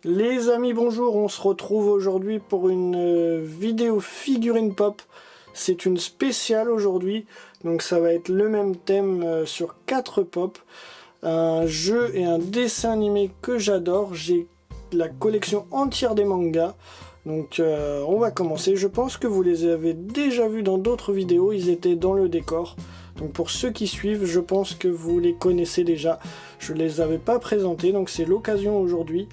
Les amis, bonjour, on se retrouve aujourd'hui pour une vidéo figurine pop. C'est une spéciale aujourd'hui, donc ça va être le même thème sur 4 pop. Un jeu et un dessin animé que j'adore, j'ai la collection entière des mangas. Donc on va commencer, je pense que vous les avez déjà vus dans d'autres vidéos, ils étaient dans le décor. Donc pour ceux qui suivent, je pense que vous les connaissez déjà. Je les avais pas présentés, donc c'est l'occasion aujourd'hui.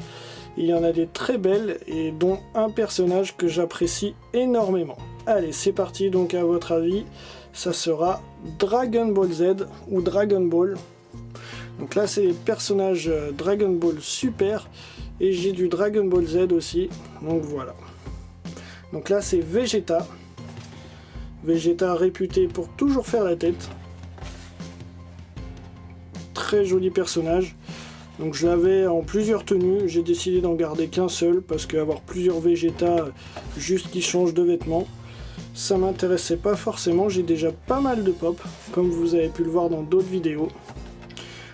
Il y en a des très belles et dont un personnage que j'apprécie énormément. Allez, c'est parti, donc à votre avis, ça sera Dragon Ball Z ou Dragon Ball. Donc là, c'est les personnages Dragon Ball Super et j'ai du Dragon Ball Z aussi. Donc voilà. Donc là, c'est Vegeta. Vegeta réputé pour toujours faire la tête. Très joli personnage. Donc je l'avais en plusieurs tenues, j'ai décidé d'en garder qu'un seul parce qu'avoir plusieurs Vegeta juste qui changent de vêtements, ça m'intéressait pas forcément. J'ai déjà pas mal de pop, comme vous avez pu le voir dans d'autres vidéos.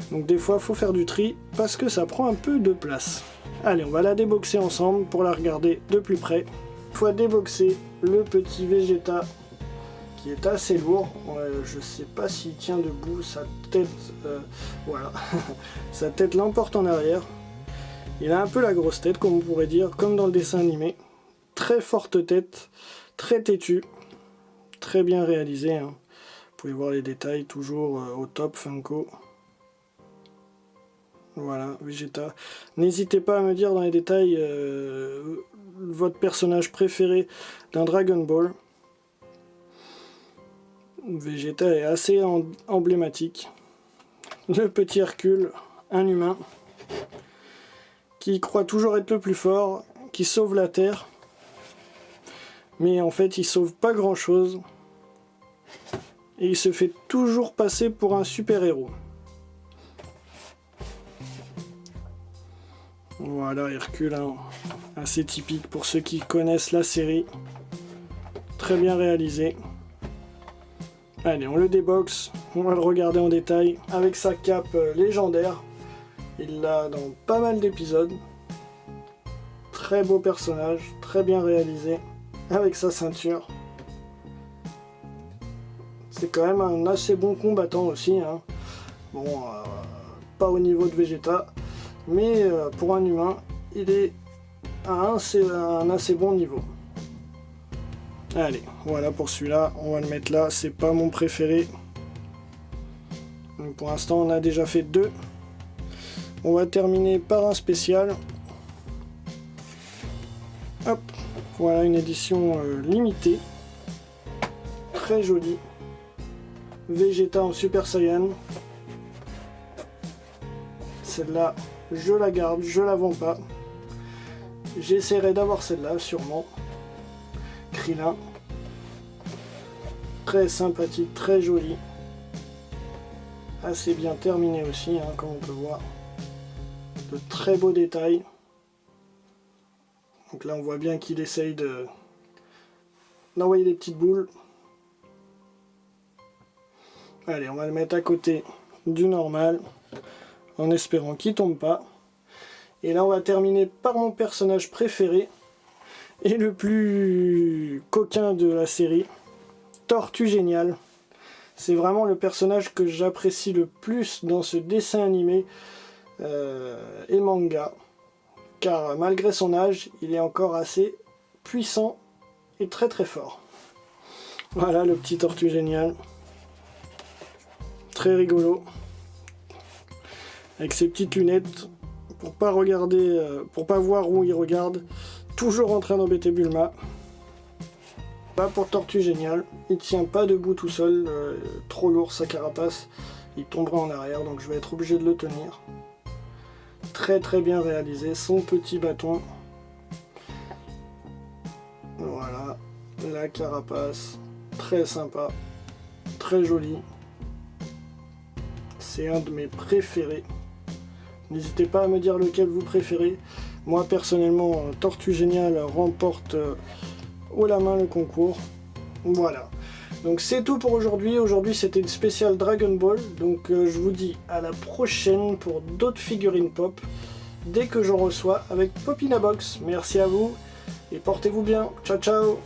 Donc des fois faut faire du tri parce que ça prend un peu de place. Allez, on va la déboxer ensemble pour la regarder de plus près. Une fois déboxé, le petit Vegeta qui est assez lourd, je sais pas s'il tient debout, sa tête, voilà, sa tête l'emporte en arrière. Il a un peu la grosse tête, comme on pourrait dire, comme dans le dessin animé. Très forte tête, très têtu, très bien réalisé, hein. Vous pouvez voir les détails, toujours au top Funko. Voilà, Vegeta. N'hésitez pas à me dire dans les détails votre personnage préféré d'un Dragon Ball. Vegeta est assez emblématique. Le petit Hercule, un humain, qui croit toujours être le plus fort, qui sauve la Terre, mais en fait il sauve pas grand chose, et il se fait toujours passer pour un super-héros. Voilà Hercule, hein, assez typique pour ceux qui connaissent la série, très bien réalisé. Allez, on le déboxe, on va le regarder en détail avec sa cape légendaire. Il l'a dans pas mal d'épisodes. Très beau personnage, très bien réalisé, avec sa ceinture. C'est quand même un assez bon combattant aussi, hein. Bon, pas au niveau de Vegeta, mais pour un humain, il est à un assez bon niveau. Allez, voilà pour celui-là, on va le mettre là, c'est pas mon préféré. Donc pour l'instant on a déjà fait 2. On va terminer par un spécial. Hop, voilà une édition limitée. Très jolie. Vegeta en Super Saiyan. Celle-là, je la garde, je la vends pas. J'essaierai d'avoir celle-là sûrement. Krillin, très sympathique, très joli, assez bien terminé aussi, hein, comme on peut voir, de très beaux détails. Donc là on voit bien qu'il essaye d'envoyer des petites boules. Allez, on va le mettre à côté du normal en espérant qu'il tombe pas. Et là on va terminer par mon personnage préféré et le plus coquin de la série, Tortue Géniale. C'est vraiment le personnage que j'apprécie le plus dans ce dessin animé et manga, car malgré son âge, il est encore assez puissant et très très fort. Voilà le petit Tortue Géniale, très rigolo, avec ses petites lunettes pour pas regarder, pour pas voir où il regarde. Toujours en train d'embêter Bulma. Là pour Tortue Géniale, il tient pas debout tout seul, trop lourd sa carapace, il tombera en arrière, donc je vais être obligé de le tenir. Très très bien réalisé, son petit bâton. Voilà, la carapace, très sympa, très joli. C'est un de mes préférés. N'hésitez pas à me dire lequel vous préférez. Moi personnellement, Tortue Géniale remporte haut la main le concours. Voilà. Donc c'est tout pour aujourd'hui. Aujourd'hui c'était une spéciale Dragon Ball. Donc je vous dis à la prochaine pour d'autres figurines pop. dès que j'en reçois avec Pop in a Box. Merci à vous et portez-vous bien. Ciao ciao.